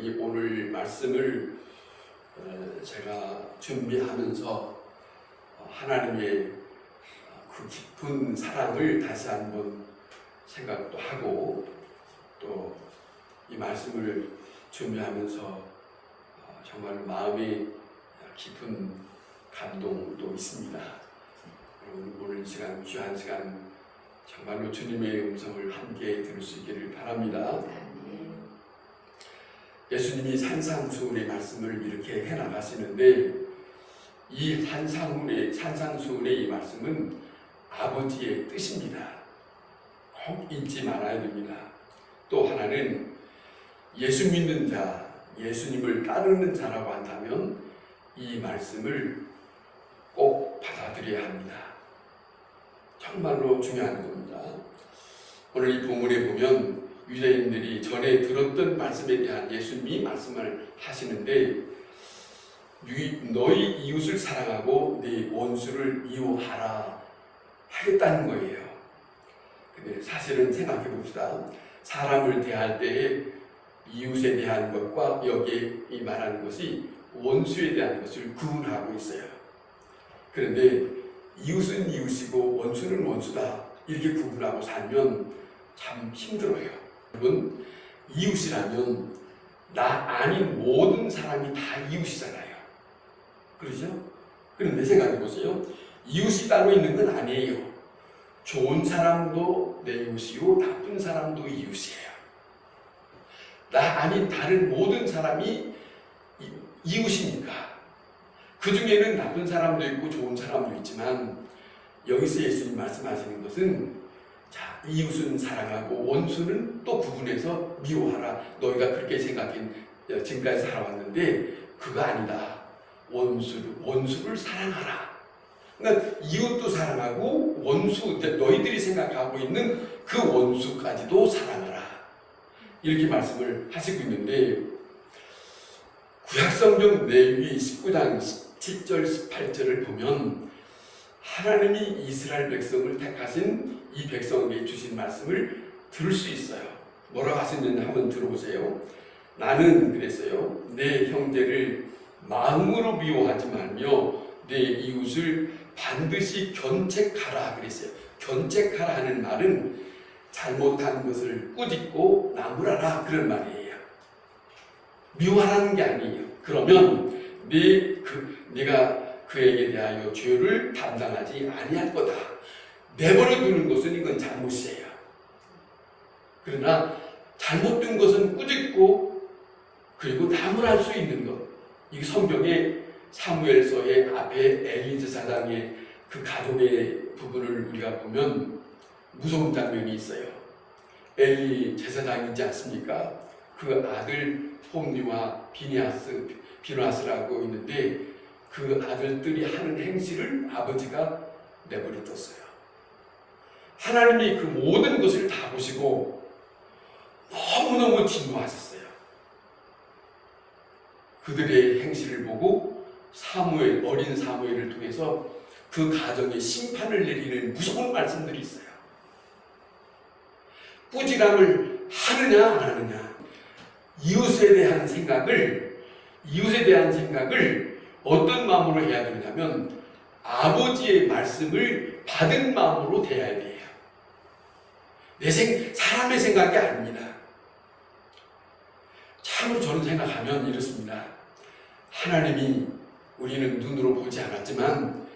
이 오늘 말씀을 제가 준비하면서 하나님의 그 깊은 사랑을 다시 한번 생각도 하고 또 이 말씀을 준비하면서 정말 마음이 깊은 감동도 있습니다. 여러분 오늘 이 시간 귀한 시간 정말로 주님의 음성을 함께 들을 수 있기를 바랍니다. 예수님이 산상수훈의 말씀을 이렇게 해나가시는데 이 산상수훈의 이 말씀은 아버지의 뜻입니다. 꼭 잊지 말아야 됩니다. 또 하나는 예수 믿는 자, 예수님을 따르는 자라고 한다면 이 말씀을 꼭 받아들여야 합니다. 정말로 중요한 겁니다. 오늘 이 본문에 보면 유대인들이 전에 들었던 말씀에 대한 예수님이 말씀을 하시는데 너희 이웃을 사랑하고 네 원수를 미워하라 하겠다는 거예요. 근데 사실은 생각해 봅시다. 사람을 대할 때에 이웃에 대한 것과 여기에 이 말하는 것이 원수에 대한 것을 구분하고 있어요. 그런데 이웃은 이웃이고 원수는 원수다 이렇게 구분하고 살면 참 힘들어요. 여러분 이웃이라면 나 아닌 모든 사람이 다 이웃이잖아요. 그렇죠? 그런데 생각해 보세요. 이웃이 따로 있는 건 아니에요. 좋은 사람도 내 이웃이고 나쁜 사람도 이웃이에요. 나 아닌 다른 모든 사람이 이웃이니까 그 중에는 나쁜 사람도 있고 좋은 사람도 있지만 여기서 예수님 말씀하시는 것은 자, 이웃은 사랑하고 원수는 또 구분해서 미워하라. 너희가 그렇게 생각해 지금까지 살아왔는데 그거 아니다. 원수를 사랑하라. 그러니까 이웃도 사랑하고 원수, 너희들이 생각하고 있는 그 원수까지도 사랑하라. 이렇게 말씀을 하시고 있는데 구약성경 레위기 19장 17절 18절을 보면 하나님이 이스라엘 백성을 택하신 이 백성에게 주신 말씀을 들을 수 있어요. 뭐라고 하셨는지 한번 들어보세요. 나는 그랬어요. 내 형제를 마음으로 미워하지 말며 내 이웃을 반드시 견책하라 그랬어요. 견책하라 하는 말은 잘못한 것을 꾸짖고 나무라라 그런 말이에요. 미워하라는 게 아니에요. 그러면 내가 그에게 대하여 죄를 담당하지 아니할 거다. 내버려 두는 것은 이건 잘못이에요. 그러나 잘못된 것은 꾸짖고 그리고 나무랄 수 있는 것. 이 성경의 사무엘서의 앞에 엘리 제사장의 그 가족의 부분을 우리가 보면 무서운 장면이 있어요. 엘리 제사장이지 않습니까? 그 아들 홈리와 비누아스라고 있는데 그 아들들이 하는 행실을 아버지가 내버려 뒀어요. 하나님이 그 모든 것을 다 보시고 너무너무 진노하셨어요. 그들의 행실을 보고 어린 사무엘을 통해서 그 가정에 심판을 내리는 무서운 말씀들이 있어요. 꾸지람을 하느냐 안 하느냐, 이웃에 대한 생각을 어떤 마음으로 해야 되냐면 아버지의 말씀을 받은 마음으로 대해야 돼요. 사람의 생각이 아닙니다. 참으로 저는 생각하면 이렇습니다. 하나님이 우리는 눈으로 보지 않았지만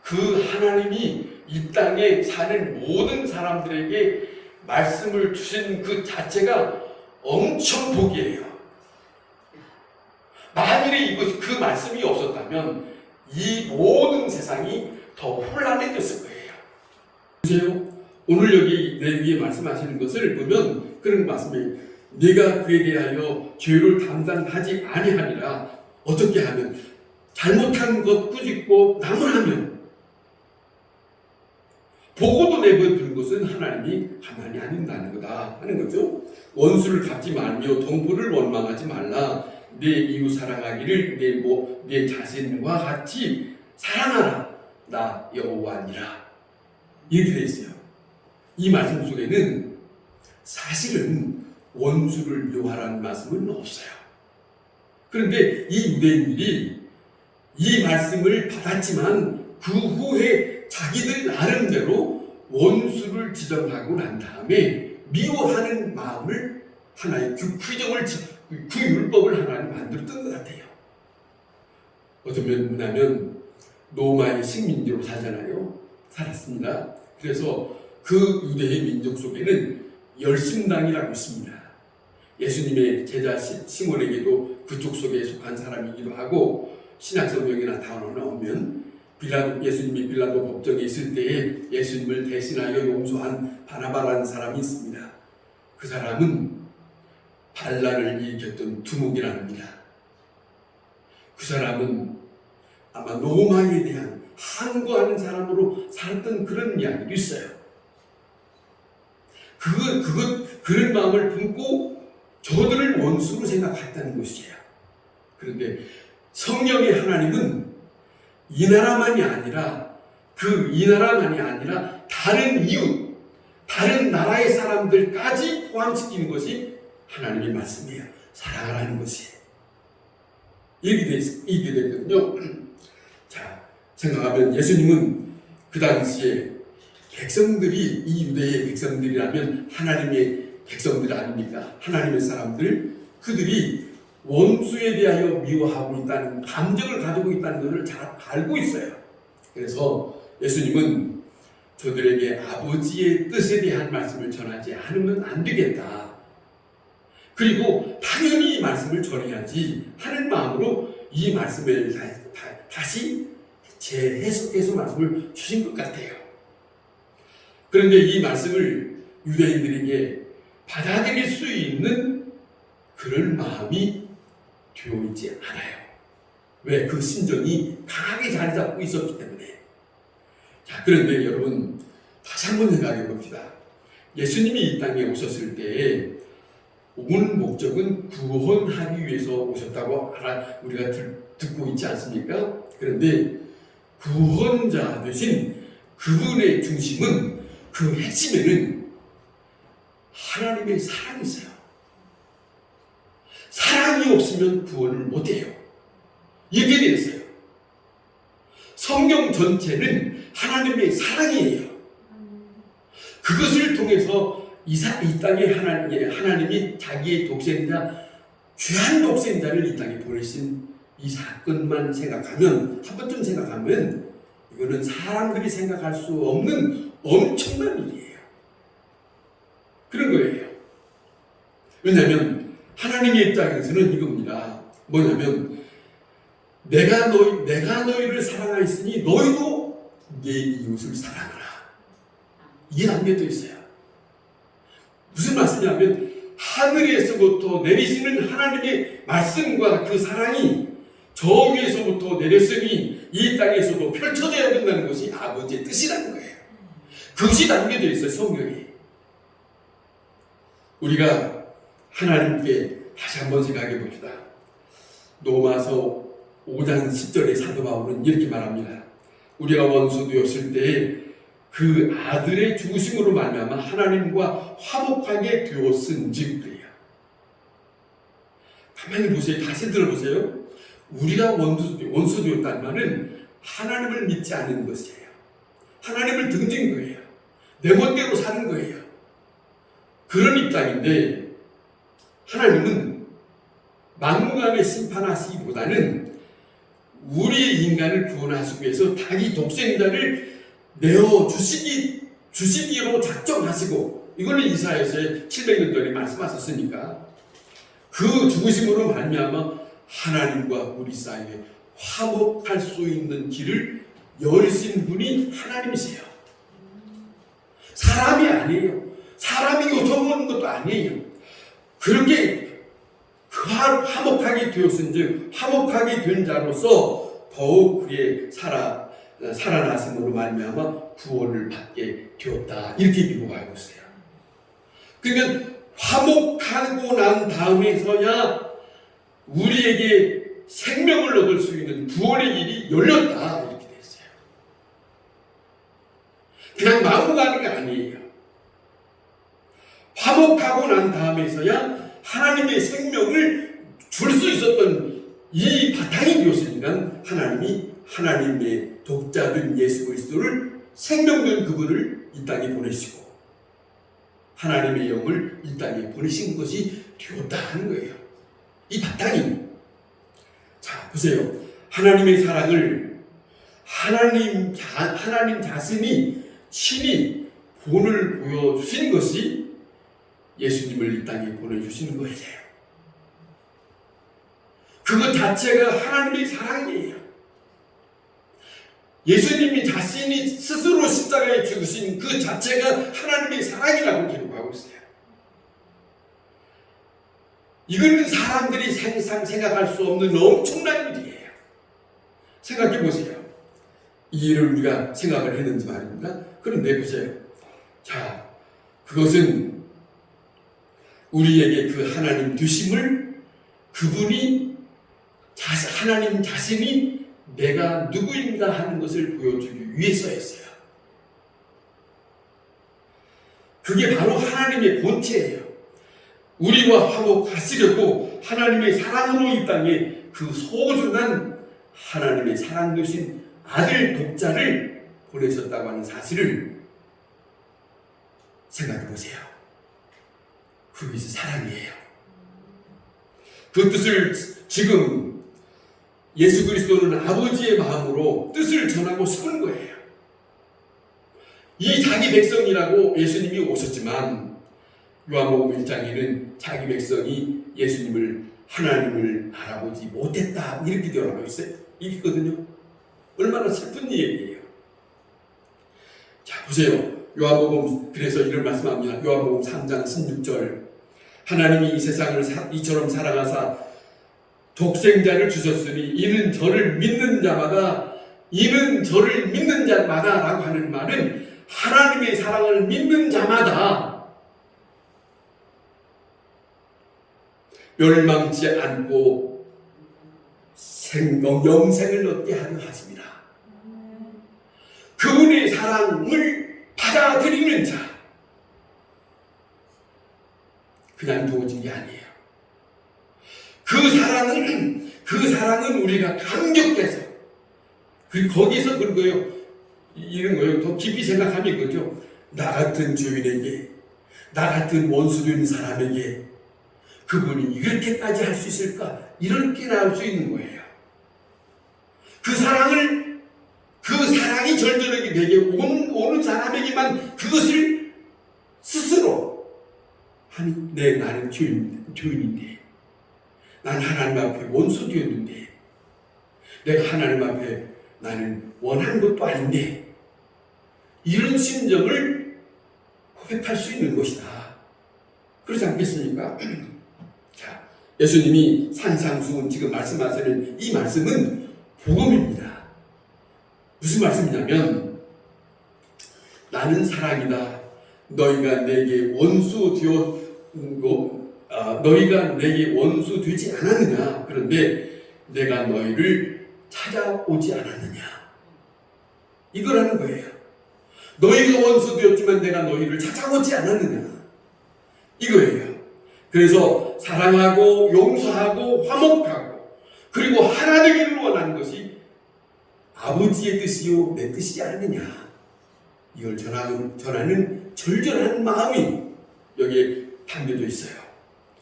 그 하나님이 이 땅에 사는 모든 사람들에게 말씀을 주신 그 자체가 엄청 복이에요. 만일에 그 말씀이 없었다면 이 모든 세상이 더 혼란해졌을 거예요. 보세요. 오늘 여기 내 위에 말씀하시는 것을 보면 그런 말씀이 내가 그에 대하여 죄를 담당하지 아니하니라. 어떻게 하면 잘못한 것 꾸짖고 나무라면 보고도 내버려두는 것은 하나님이 가만히 안 둔다는 거다 하는 거죠. 원수를 갚지 말며 동부를 원망하지 말라. 내 이웃 사랑하기를 내 자신과 같이 사랑하라. 나 여호와니라. 이렇게 되어 있어요. 이 말씀 속에는 사실은 원수를 묘하라는 말씀은 없어요. 그런데 이 유대인들이 이 말씀을 받았지만 그 후에 자기들 나름대로 원수를 지정하고 난 다음에 미워하는 마음을 하나의 그 율법을 하나님 만들었던 것 같아요. 어떤 면 뭐냐면 로마의 식민지로 살았습니다. 그래서 그 유대의 민족 속에는 열심당이라고 있습니다. 예수님의 제자 시몬에게도 그쪽 속에 속한 사람이기도 하고, 신약성경이나 나오면 예수님이 빌라도 법정에 있을 때에 예수님을 대신하여 용서한 바나바라는 사람이 있습니다. 그 사람은 반란을 일으켰던 두목이랍니다. 그 사람은 아마 로마에 대한 항거하는 사람으로 살았던 그런 이야기도 있어요. 그런 마음을 품고 저들을 원수로 생각했다는 것이에요. 그런데 성령의 하나님은 이 나라만이 아니라 다른 이웃, 다른 나라의 사람들까지 포함시키는 것이 하나님의 말씀이에요. 사랑하라는 것이. 이렇게 됐거든요. 자, 생각하면 예수님은 그 당시에 백성들이 이 유대의 백성들이라면 하나님의 백성들 아닙니까? 하나님의 사람들, 그들이 원수에 대하여 미워하고 있다는 감정을 가지고 있다는 것을 잘 알고 있어요. 그래서 예수님은 저들에게 아버지의 뜻에 대한 말씀을 전하지 않으면 안 되겠다. 그리고 당연히 이 말씀을 전해야지 하는 마음으로 이 말씀을 다시 재해석해서 말씀을 주신 것 같아요. 그런데 이 말씀을 유대인들에게 받아들일 수 있는 그런 마음이 되어 있지 않아요. 왜? 그 신정이 강하게 자리 잡고 있었기 때문에. 자, 그런데 여러분 다시 한번 생각해 봅시다. 예수님이 이 땅에 오셨을 때에 온 목적은 구원하기 위해서 오셨다고 우리가 듣고 있지 않습니까? 그런데 구원자 되신 그분의 중심은, 그 핵심에는 하나님의 사랑이 있어요. 사랑이 없으면 구원을 못해요. 이렇게 되어 있어요. 성경 전체는 하나님의 사랑이에요. 그것을 통해서 이 땅에 하나님이 자기의 독생자, 귀한 독생자를 이 땅에 보내신 이 사건만 생각하면, 한 번쯤 생각하면 이거는 사람들이 생각할 수 없는 엄청난 일이에요. 그런 거예요. 왜냐하면 하나님의 입장에서는 이겁니다. 뭐냐면 내가 너희를 사랑하였으니 너희도 내 이웃을 사랑하라. 이게 담겨져 있어요. 무슨 말씀이냐면 하늘에서부터 내리시는 하나님의 말씀과 그 사랑이 저 위에서부터 내렸으니 이 땅에서도 펼쳐져야 된다는 것이 아버지의 뜻이라는 거예요. 그것이 담겨져 있어요, 성경에. 우리가 하나님께 다시 한번 생각해 봅시다. 로마서 5장 10절의 사도 바울은 이렇게 말합니다. 우리가 원수 되었을 때 그 아들의 죽으심으로 말미암아 하나님과 화목하게 되었은즉 그래요. 가만히 보세요. 다시 들어보세요. 우리가 원수 되었다는 말은 하나님을 믿지 않는 것이에요. 하나님을 등진 거예요. 내 멋대로 사는 거예요. 그런 입장인데 하나님은 막무가내 심판하시기보다는 우리의 인간을 구원하시기 위해서 자기 독생자를 내어 주시기로 작정하시고, 이거는 이사야서에 700년 전에 말씀하셨으니까 그 죽으심으로 말미암아 하나님과 우리 사이에 화목할 수 있는 길을 열으신 분이 하나님이세요. 사람이 아니에요. 사람이 요청하는 것도 아니에요. 그렇게 화목하게 되었은즉 화목하게 된 자로서 더욱 그의 살아나심으로 말미암아 구원을 받게 되었다. 이렇게 비유하고 있어요. 그러니까 화목하고 난 다음에서야 우리에게 생명을 얻을 수 있는 구원의 길이 열렸다. 이렇게 됐어요. 그냥 마구 가는 게 아니에요. 화목하고 난 다음에서야 하나님의 생명을 줄 수 있었던 이 바탕이 무엇입니까? 하나님의 독자된 예수 그리스도를 생명된 그분을 이 땅에 보내시고 하나님의 영을 이 땅에 보내신 것이 되었다 하는 거예요. 이 바탕이. 자, 보세요. 하나님의 사랑을 하나님 자신이 친히 본을 보여주신 것이 예수님을 이 땅에 보내주신 거예요. 그것 자체가 하나님의 사랑이에요. 예수님이 자신이 스스로 십자가에 죽으신 그 자체가 하나님의 사랑이라고 기록하고 있어요. 이거는 사람들이 생각할 수 없는 엄청난 일이에요. 생각해 보세요. 이 일을 우리가 생각을 했는지 말입니다. 그런데 보세요. 자, 그것은 우리에게 그 하나님 되심을 그분이 하나님 자신이 내가 누구인가 하는 것을 보여주기 위해서였어요. 그게 바로 하나님의 본체예요. 우리와 화목하시려고 하나님의 사랑으로 이 땅에 그 소중한 하나님의 사랑 되신 아들 독자를 보내셨다고 하는 사실을 생각해 보세요. 그것이 사랑이에요. 그 뜻을 지금 예수 그리스도는 아버지의 마음으로 뜻을 전하고 싶은 거예요. 이 자기 백성이라고 예수님이 오셨지만 요한복음 1장에는 자기 백성이 예수님을 하나님을 알아보지 못했다 이렇게 되어나고 있거든요. 얼마나 슬픈 얘기예요. 자, 보세요. 요한복음 그래서 이런 말씀합니다. 요한복음 3장 16절 하나님이 이 세상을 이처럼 사랑하사 독생자를 주셨으니 이는 저를 믿는 자마다 라고 하는 말은 하나님의 사랑을 믿는 자마다 멸망치 않고 영생을 얻게 하려 하십니다. 그분의 사랑을 받아들이는 자, 그냥 두어진 게 아니에요. 그 사랑은 우리가 감격해서 그리고 거기서 그런 거예요. 이런 거예요. 더 깊이 생각하면 이거죠. 나 같은 죄인에게, 나 같은 원수된 사람에게 그분이 이렇게까지 할 수 있을까? 이렇게 나올 수 있는 거예요. 그 사랑이 절절하게 내게 오는 사람에게만 그것을 스스로 나는 죄인인데 난 하나님 앞에 원수 되었는데 내가 하나님 앞에 나는 원한 것도 아닌데 이런 심정을 고백할 수 있는 것이다. 그렇지 않겠습니까? 자, 예수님이 산상수훈 지금 말씀하시는 이 말씀은 복음입니다. 무슨 말씀이냐면 나는 사랑이다. 너희가 내게 원수 되지 않았느냐? 그런데 내가 너희를 찾아오지 않았느냐? 이거라는 거예요. 너희가 원수 되었지만 내가 너희를 찾아오지 않았느냐? 이거예요. 그래서 사랑하고 용서하고 화목하고 그리고 하나 되기를 원하는 것이 아버지의 뜻이요 내 뜻이지 않느냐? 이걸 전하는 절절한 마음이 여기에 담겨져 있어요.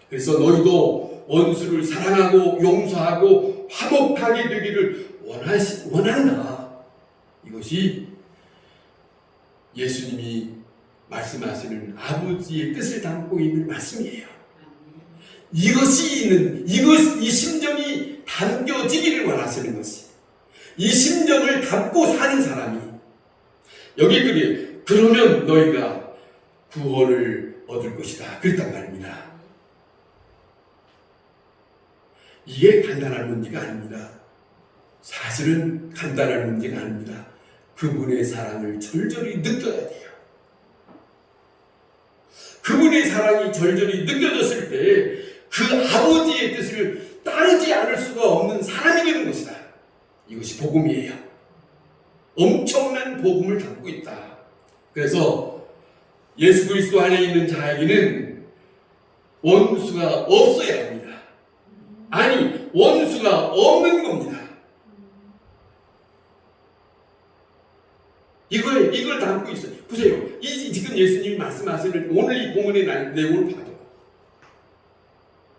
그래서 너희도 원수를 사랑하고 용서하고 화목하게 되기를 원한다. 이것이 예수님이 말씀하시는 아버지의 뜻을 담고 있는 말씀이에요. 이 심정이 담겨지기를 원하시는 것이 이 심정을 담고 사는 사람이 여기 그러면 너희가 구원을 얻을 것이다. 그랬단 말입니다. 이게 간단한 문제가 아닙니다. 사실은 간단한 문제가 아닙니다. 그분의 사랑을 절절히 느껴야 돼요. 그분의 사랑이 절절히 느껴졌을 때 그 아버지의 뜻을 따르지 않을 수가 없는 사람이 되는 것이다. 이것이 복음이에요. 엄청난 복음을 담고 있다. 그래서 예수 그리스도 안에 있는 자에게는 원수가 없어야 합니다. 아니, 원수가 없는 겁니다. 이걸 담고 있어요. 보세요. 지금 예수님이 말씀하시는 오늘 이 본문의 내용을 봐도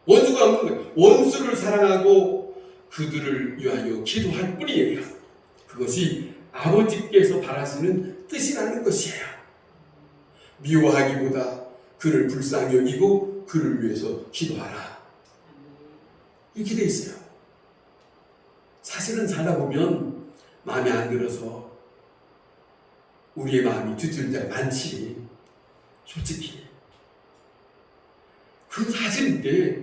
원수가 없는 거예요. 원수를 사랑하고 그들을 위하여 기도할 뿐이에요. 그것이 아버지께서 바라시는 뜻이라는 것이에요. 미워하기보다 그를 불쌍히 여기고 그를 위해서 기도하라. 이렇게 돼 있어요. 사실은 살다 보면 마음에 안 들어서 우리의 마음이 뒤틀 때가 많지. 솔직히. 그건 사실인데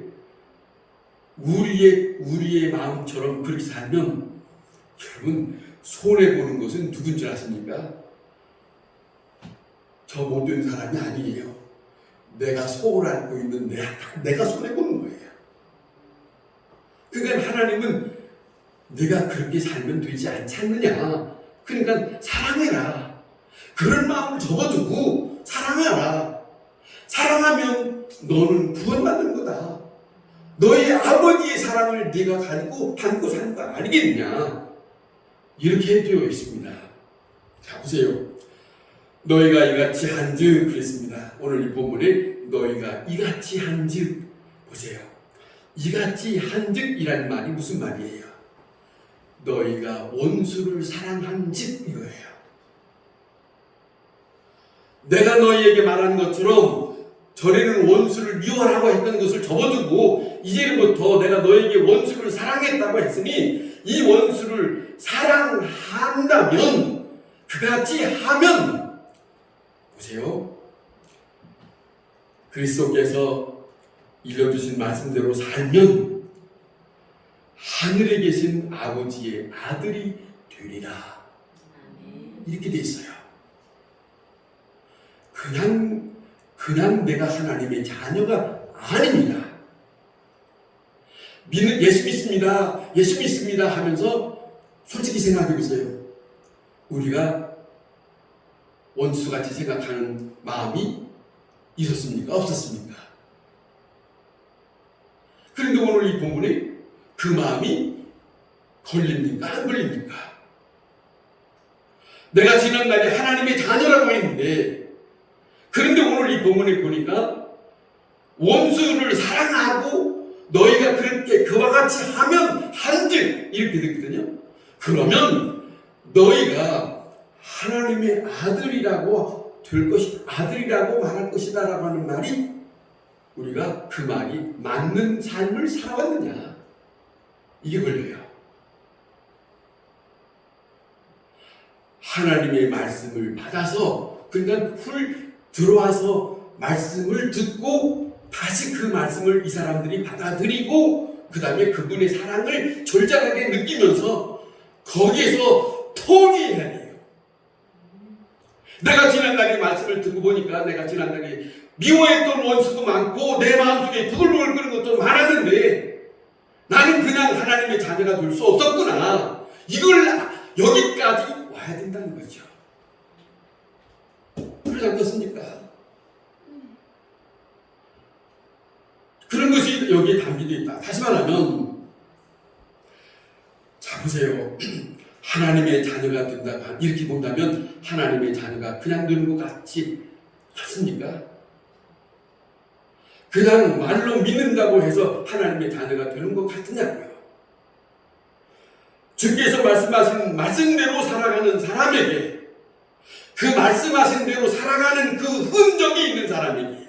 우리의 마음처럼 그렇게 살면 여러분 손해보는 것은 누군 줄 아십니까? 저 못된 사람이 아니에요. 내가 속을 앓고 있는 내가 손해보는 거예요. 그러니까 하나님은 내가 그렇게 살면 되지 않지 않느냐. 그러니까 사랑해라. 그런 마음을 접어두고 사랑하라. 사랑하면 너는 구원받는 거다. 너의 아버지의 사랑을 네가 가지고 담고 사는 거 아니겠냐. 이렇게 되어 있습니다. 자, 보세요. 너희가 이같이 한즉 그랬습니다. 오늘 이 본문에 너희가 이같이 한즉 보세요. 이같이 한즉이라는 말이 무슨 말이에요? 너희가 원수를 사랑한즉 이거예요. 내가 너희에게 말한 것처럼 전에는 원수를 미워하라고 했던 것을 접어두고 이제부터 내가 너에게 원수를 사랑했다고 했으니 이 원수를 사랑한다면 그같이 하면 보세요. 그리스도께서 일러주신 말씀대로 살면 하늘에 계신 아버지의 아들이 되리라. 이렇게 돼 있어요. 그냥 내가 하나님의 자녀가 아닙니다. 예수 믿습니다 하면서 솔직히 생각해 보세요. 우리가 원수같이 생각하는 마음이 있었습니까? 없었습니까? 그런데 오늘 이 본문에 그 마음이 걸립니까? 안 걸립니까? 내가 지난날에 하나님의 자녀라고 했는데 그런데 오늘 이 본문에 보니까 원수를 사랑하고 너희가 그렇게 그와 같이 하면 한즉 이렇게 됐거든요. 그러면 너희가 하나님의 아들이라고 될 것이 아들이라고 말할 것이다라고 하는 말이 우리가 그 말이 맞는 삶을 살아왔느냐 이게 걸려요. 하나님의 말씀을 받아서 그러니까 들어와서 말씀을 듣고 다시 그 말씀을 이 사람들이 받아들이고 그 다음에 그분의 사랑을 절절하게 느끼면서 거기에서 통일해야 돼요. 내가 지난날에 말씀을 듣고 보니까 내가 지난날에 미워했던 원수도 많고 내 마음속에 부글부글 끓는 것도 많았는데 나는 그냥 하나님의 자녀가 될 수 없었구나. 이걸 여기까지 와야 된다는 거죠. 그러지 않겠습니까? 그런 것이 여기에 담겨져 있다. 다시 말하면 자 보세요. 하나님의 자녀가 된다 이렇게 본다면 하나님의 자녀가 그냥 되는 것 같습니까? 그냥 말로 믿는다고 해서 하나님의 자녀가 되는 것 같으냐고요. 주께서 말씀하신 말씀대로 살아가는 사람에게 그 말씀하신 대로 살아가는 그 흔적이 있는 사람에게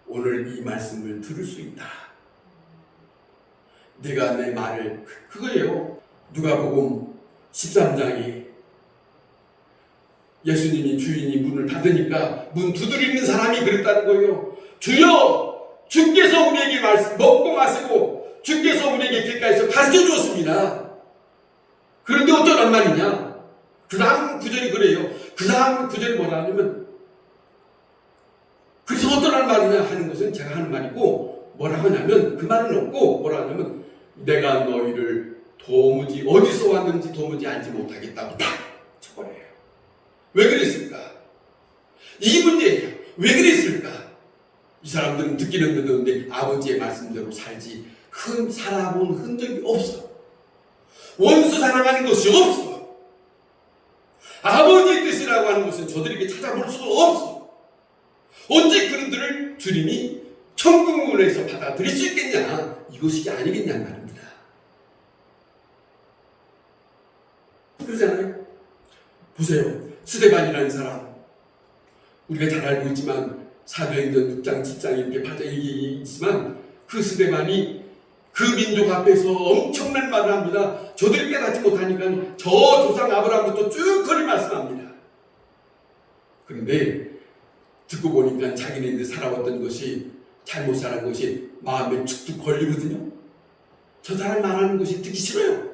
오늘 이 말씀을 들을 수 있다. 내가 내 말을 그거예요. 누가복음 13장에 예수님이 주인이 문을 닫으니까 문 두드리는 사람이 그랬다는 거예요. 주여 주께서 우리에게 먹고 마시고 주께서 우리에게 길가에서 가르쳐 주었습니다. 그런데 어떠란 말이냐? 그 다음 구절이 그래요. 그 다음 구절이 뭐라 하냐면 그래서 어떠란 말이냐 하는 것은 제가 하는 말이고 뭐라 하냐면 그 말은 없고 뭐라 하냐면 내가 너희를 도무지 어디서 왔는지 도무지 알지 못하겠다고 딱 쳐버려요. 왜 그랬을까? 이 문제예요. 왜 그랬을까? 이 사람들은 듣기는 듣는데 아버지의 말씀대로 살아본 흔적이 없어. 원수 사랑하는 것이 없어. 아버지의 뜻이라고 하는 것은 저들에게 찾아볼 수가 없어. 어찌 그들을 주님이 천국문에서 받아들일 수 있겠냐? 이것이 아니겠냐는 말입니다. 그러잖아요. 보세요. 스데반이라는 사람, 우리가 잘 알고 있지만 사도행전 6장, 7장 이렇게 8장 얘기 있지만 그 스데반이 그 민족 앞에서 엄청난 말을 합니다. 저들이 깨닫지 못하니까 저 조상 아브라함부터 쭉 거리 말씀합니다. 그런데 듣고 보니까 자기네들 살아왔던 것이 잘못 살은 것이 마음에 축축 걸리거든요. 저 사람 말하는 것이 듣기 싫어요.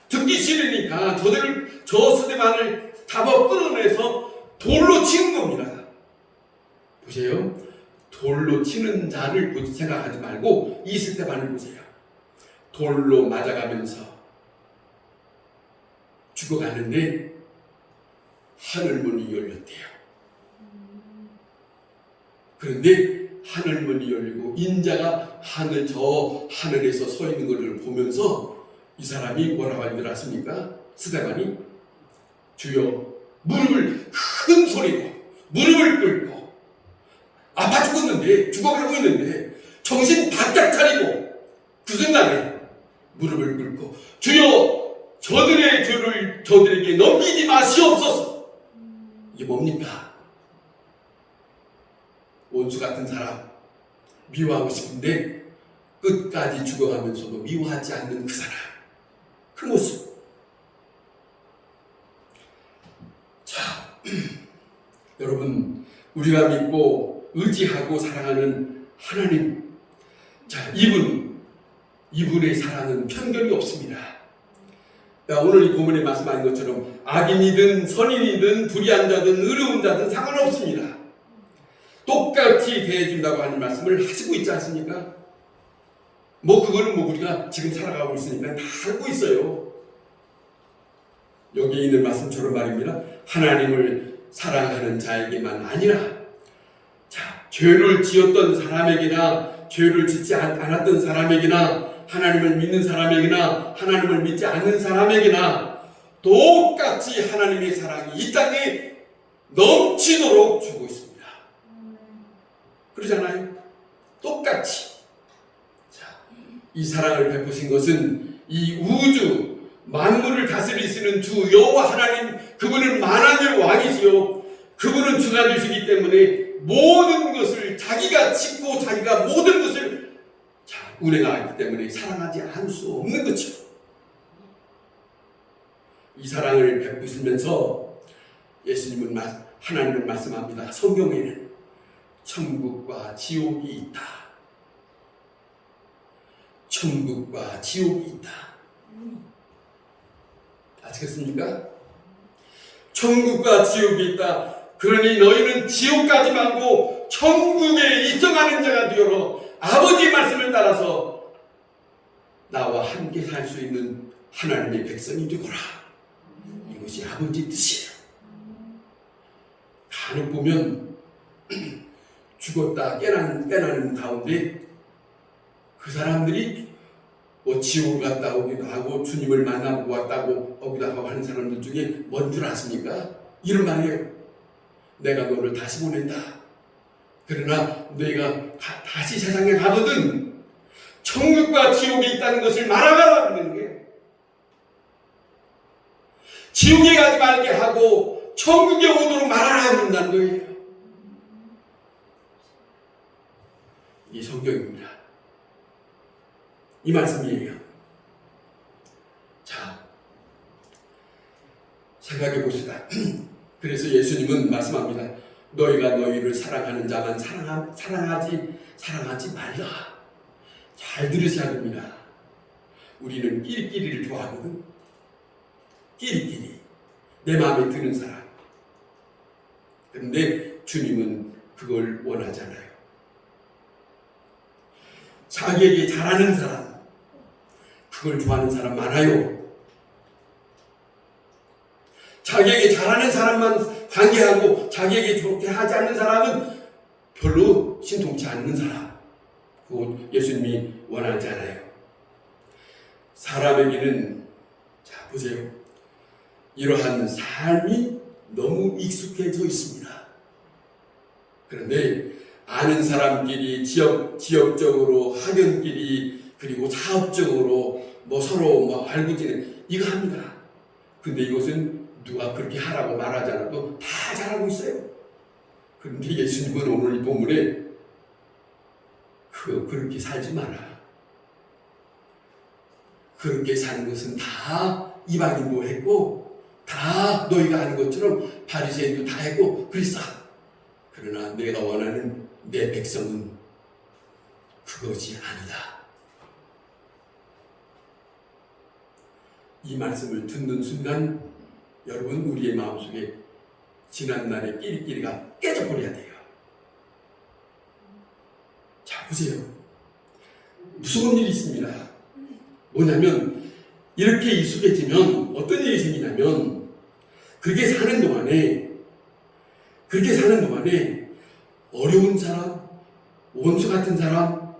듣기 싫으니까 저 스데반을 잡아 끌어내서 돌로 치는 겁니다. 보세요. 돌로 치는 자를 생각하지 말고 이 스데반을 보세요. 돌로 맞아가면서 죽어가는데 하늘문이 열렸대요. 그런데 하늘문이 열리고 인자가 저 하늘에서 서 있는 것을 보면서 이 사람이 뭐라고 하는 줄 아십니까? 스데반이 주여, 무릎을 큰 소리로 무릎을 꿇고 아파 죽었는데, 죽어가고 있는데 정신 바짝 차리고 그 순간에 무릎을 꿇고 주여, 저들의 죄를 저들에게 넘기지 마시옵소서. 이게 뭡니까? 원수 같은 사람, 미워하고 싶은데 끝까지 죽어가면서도 미워하지 않는 그 사람, 그 모습. 자, 여러분, 우리가 믿고 의지하고 사랑하는 하나님, 자, 이분의 사랑은 편견이 없습니다. 오늘 이 본문에 말씀하신 것처럼 악인이든 선인이든 불의한 자든 의로운 자든 상관없습니다. 똑같이 대해준다고 하는 말씀을 하시고 있지 않습니까? 그거는 우리가 지금 살아가고 있으니까 다 알고 있어요. 여기에 있는 말씀처럼 말입니다. 하나님을 사랑하는 자에게만 아니라, 자, 죄를 지었던 사람에게나 죄를 짓지 않았던 사람에게나 하나님을 믿는 사람에게나 하나님을 믿지 않는 사람에게나 똑같이 하나님의 사랑이 이 땅에 넘치도록 주고 있습니다. 그러잖아요. 똑같이. 자, 이 사랑을 베푸신 것은 이 우주 만물을 다스리시는 주 여호와 하나님, 그분은 만왕의 왕이시요 그분은 주가 되시기 때문에 모든 것을 자기가 짓고 자기가 모든 것을 운행하기 때문에 사랑하지 않을 수 없는 거죠. 이 사랑을 베푸시면서 예수님은 하나님은 말씀합니다. 성경에는 천국과 지옥이 있다. 천국과 지옥이 있다. 아시겠습니까? 천국과 지옥이 있다. 그러니 너희는 지옥까지 말고 천국에 입성하는 자가 되어라. 아버지의 말씀을 따라서 나와 함께 살 수 있는 하나님의 백성이 되거라. 이것이 아버지의 뜻이에요. 간혹 보면 죽었다 깨나는 가운데 그 사람들이 지옥을 갔다 오기도 하고 주님을 만나고 왔다고 오기도 하고 하는 사람들 중에 뭔 줄 아십니까? 이런 말이에요. 내가 너를 다시 보낸다. 그러나 너희가 다시 세상에 가거든 천국과 지옥에 있다는 것을 말하라는 거예요. 지옥에 가지 말게 하고 천국에 오도록 말하라 그런다는 거예요. 이 성경입니다. 이 말씀이에요. 자, 생각해 봅시다. 그래서 예수님은 말씀합니다. 너희가 너희를 사랑하는 자만 사랑하지 말라. 잘 들으셔야 됩니다. 우리는 끼리끼리를 좋아하거든. 끼리끼리. 내 마음에 드는 사람. 그런데 주님은 그걸 원하잖아요. 자기에게 잘하는 사람, 그걸 좋아하는 사람 많아요. 자기에게 잘하는 사람만 관계하고 자기에게 좋게 하지 않는 사람은 별로 신통치 않는 사람, 그거 예수님이 원하지 않아요. 사람에게는 자 보세요. 이러한 삶이 너무 익숙해져 있습니다. 그런데 아는 사람끼리 지역적으로 학연끼리 그리고 사업적으로 서로 알고 지내 이거 합니다. 근데 이것은 누가 그렇게 하라고 말하지 않아도 다 잘하고 있어요. 그런데 예수님은 오늘 이 본문에 그렇게 살지 마라. 그렇게 사는 것은 다 이방인도 했고 다 너희가 하는 것처럼 바리새인도 다 했고 그랬어. 그러나 내가 원하는 내 백성은 그것이 아니다. 이 말씀을 듣는 순간 여러분 우리의 마음속에 지난날의 끼리끼리가 깨져버려야 돼요. 자 보세요. 무서운 일이 있습니다. 뭐냐면 이렇게 익숙해지면 어떤 일이 생기냐면 그렇게 사는 동안에 어려운 사람, 원수 같은 사람,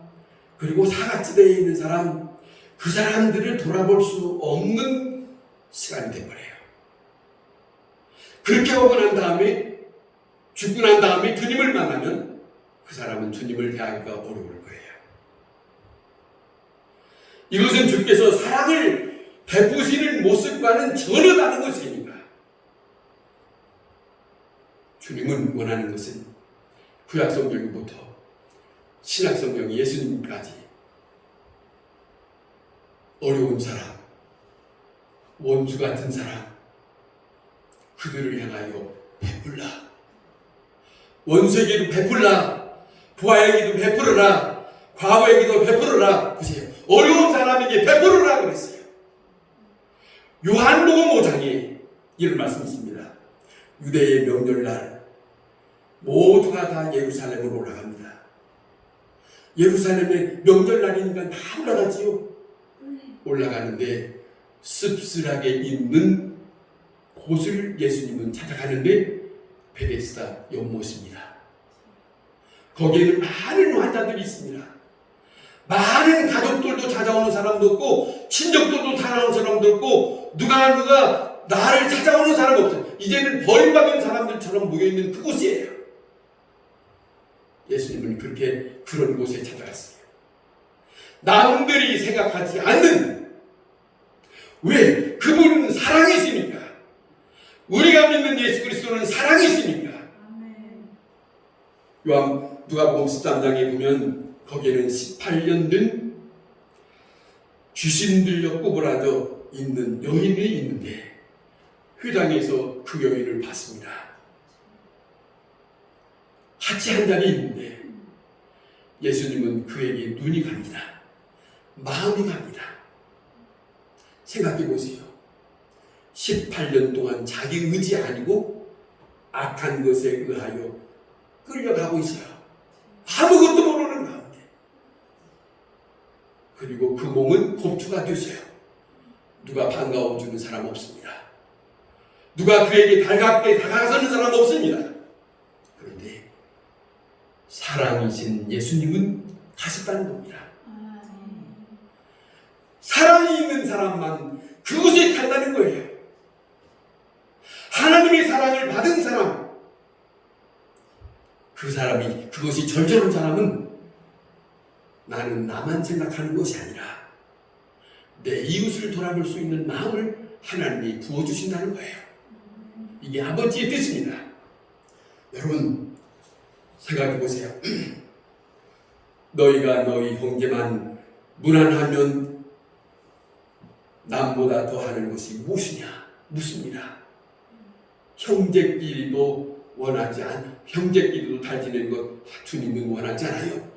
그리고 사각지대에 있는 사람, 그 사람들을 돌아볼 수 없는 시간이 돼버려요. 그렇게 하고 난 다음에 죽고 난 다음에 주님을 만나면 그 사람은 주님을 대하기가 어려울 거예요. 이것은 주께서 사랑을 베푸시는 모습과는 전혀 다른 것입니다. 주님은 원하는 것은 구약성경부터 신약성경 예수님까지 어려운 사람, 원수 같은 사람, 그들을 향하여 베풀라. 원수에게도 베풀라. 부하에게도 베풀어라. 과부에게도 베풀어라. 보세요. 어려운 사람에게 베풀어라 그랬어요. 요한복음 5장에 이런 말씀이 있습니다. 유대의 명절날 모두가 다 예루살렘으로 올라갑니다. 예루살렘의 명절날이니까 다 올라가지요. 올라가는데 씁쓸하게 있는 곳을 예수님은 찾아가는데 베데스다 연못입니다. 거기에는 많은 환자들이 있습니다. 많은 가족들도 찾아오는 사람도 없고 친척들도 찾아오는 사람도 없고 누가 나를 찾아오는 사람 없어요. 이제는 버림받은 사람들처럼 모여있는 그곳이에요. 예수님은 그런 곳에 찾아갔어요. 남들이 생각하지 않는, 왜? 그분은 사랑이 있으니까. 우리가 믿는 예수 그리스도는 사랑이 있으니까. 누가복음 13장에 보면 거기에는 18년 된 귀신 들려 꼬부라져 있는 여인이 있는데 회당에서 그 여인을 봤습니다. 같이 한 자리에 있는데 예수님은 그에게 눈이 갑니다. 마음이 갑니다. 생각해 보세요. 18년 동안 자기 의지 아니고 악한 것에 의하여 끌려가고 있어요. 아무것도 모르는 가운데. 그리고 그 몸은 곱추가 되어요. 누가 반가워주는 사람 없습니다. 누가 그에게 달갑게 다가서는 사람 없습니다. 그런데 사랑이신 예수님은 가셨다는 겁니다. 사랑이 있는 사람만 그곳에 간다는 거예요. 하나님의 사랑을 받은 사람, 그것이 절절한 사람은 나는 나만 생각하는 것이 아니라 내 이웃을 돌아볼 수 있는 마음을 하나님이 부어주신다는 거예요. 이게 아버지의 뜻입니다. 여러분 생각해 보세요. 너희가 너희 형제만 무난하면 남보다 더하는 것이 무엇이냐? 묻습니다. 형제끼리도 형제끼리도 잘 지내는 것 주님은 원하지 않아요.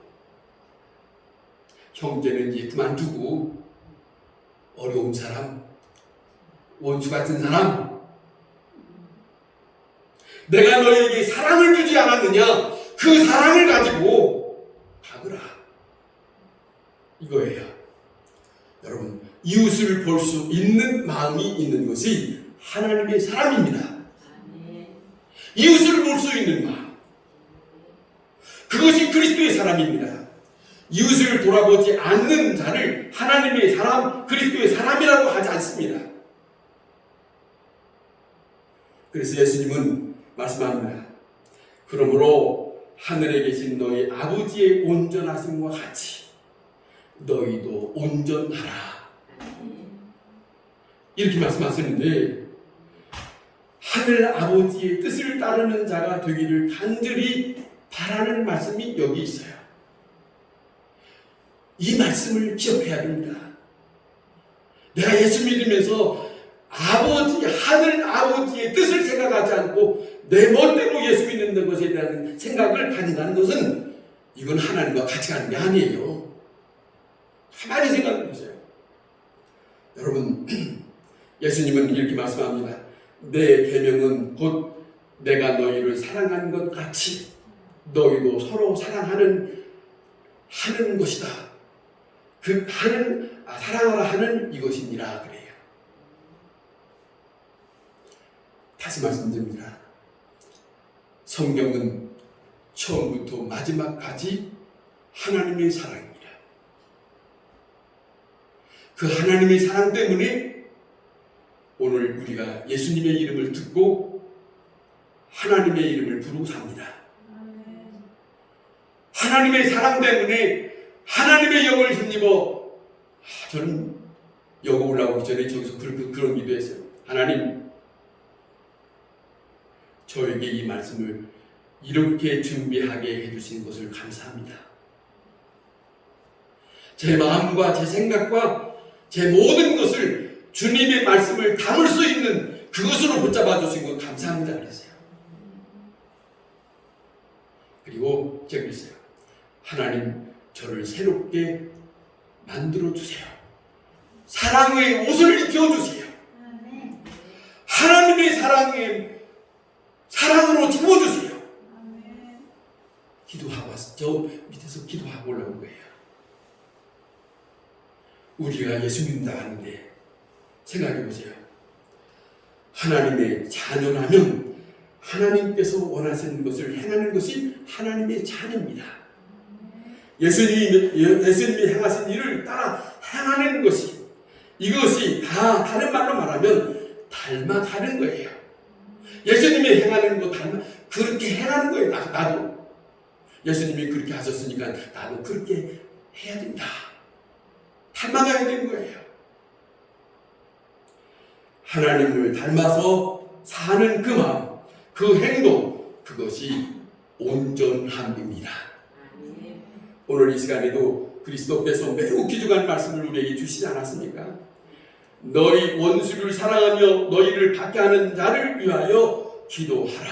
형제는 이제 그만두고 어려운 사람, 원수 같은 사람, 내가 너에게 사랑을 주지 않았느냐? 그 사랑을 가지고 가거라. 이거예요. 여러분, 이웃을 볼 수 있는 마음이 있는 것이 하나님의 사랑입니다. 이웃을 볼 수 있는 마음. 그것이 그리스도의 사람입니다. 이웃을 돌아보지 않는 자를 하나님의 사람, 그리스도의 사람이라고 하지 않습니다. 그래서 예수님은 말씀합니다. 그러므로 하늘에 계신 너희 아버지의 온전하심과 같이 너희도 온전하라. 이렇게 말씀하시는데, 하늘 아버지의 뜻을 따르는 자가 되기를 간절히 바라는 말씀이 여기 있어요. 이 말씀을 기억해야 됩니다. 내가 예수 믿으면서 하늘 아버지의 뜻을 생각하지 않고 내 멋대로 예수 믿는 것에 대한 생각을 가진다는 것은 이건 하나님과 같이 가는 게 아니에요. 가만히 생각해 보세요. 여러분, 예수님은 이렇게 말씀합니다. 내 계명은 곧 내가 너희를 사랑한 것 같이 너희도 서로 사랑하는 것이다. 사랑하라 하는 이것이니라 그래요. 다시 말씀드립니다. 성경은 처음부터 마지막까지 하나님의 사랑입니다. 그 하나님의 사랑 때문에 오늘 우리가 예수님의 이름을 듣고 하나님의 이름을 부르고 삽니다. 하나님의 사랑 때문에 하나님의 영을 힘입어 저는 여기 올라오기 전에 저기서 그런 기도했어요. 하나님, 저에게 이 말씀을 이렇게 준비하게 해주신 것을 감사합니다. 제 마음과 제 생각과 제 모든 것을 주님의 말씀을 담을 수 있는 그것으로 붙잡아 주신 것 감사합니다 그랬어요. 그리고 제가 그랬어요. 하나님, 저를 새롭게 만들어 주세요. 사랑의 옷을 입혀 주세요. 하나님의 사랑으로 채워 주세요. 기도하고 왔어요. 저 밑에서 기도하고 올라온 거예요. 우리가 예수 믿는다 하는데 생각해 보세요. 하나님의 자녀라면 하나님께서 원하시는 것을 행하는 것이 하나님의 자녀입니다. 예수님이 행하신 일을 따라 행하는 것이, 이것이 다 다른 말로 말하면 닮아가는 거예요. 예수님이 행하는 거 그렇게 행하는 거예요. 나도 예수님이 그렇게 하셨으니까 나도 그렇게 해야 된다. 닮아가야 되는 거예요. 하나님을 닮아서 사는 그 마음, 그 행동, 그것이 온전함입니다. 오늘 이 시간에도 그리스도께서 매우 귀중한 말씀을 우리에게 주시지 않았습니까? 너희 원수를 사랑하며 너희를 받게 하는 자를 위하여 기도하라.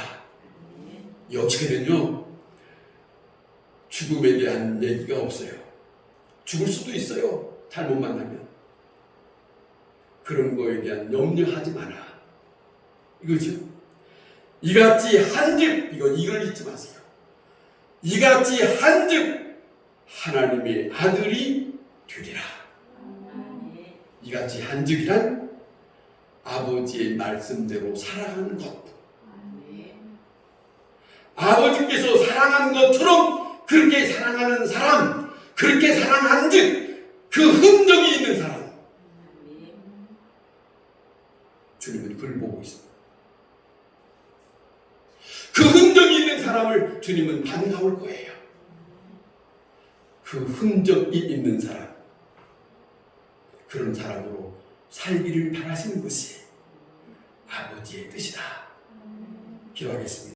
여기에는요, 죽음에 대한 얘기가 없어요. 죽을 수도 있어요. 잘못 만나면. 그런 거에 대한 염려하지 마라. 이거죠. 이같이 한즉, 이걸 잊지 마세요. 이같이 한즉 하나님의 아들이 되리라. 이같이 한즉이란 아버지의 말씀대로 살아가는 것. 아버지께서 사랑한 것처럼 그렇게 사랑하는 사람, 그렇게 사랑한즉 그 흔적이 있는 사람, 주님은 그걸 보고 있습니다. 그 흔적이 있는 사람을 주님은 반가울 거예요. 그 흔적이 있는 사람, 그런 사람으로 살기를 바라시는 것이 아버지의 뜻이다. 기도하겠습니다.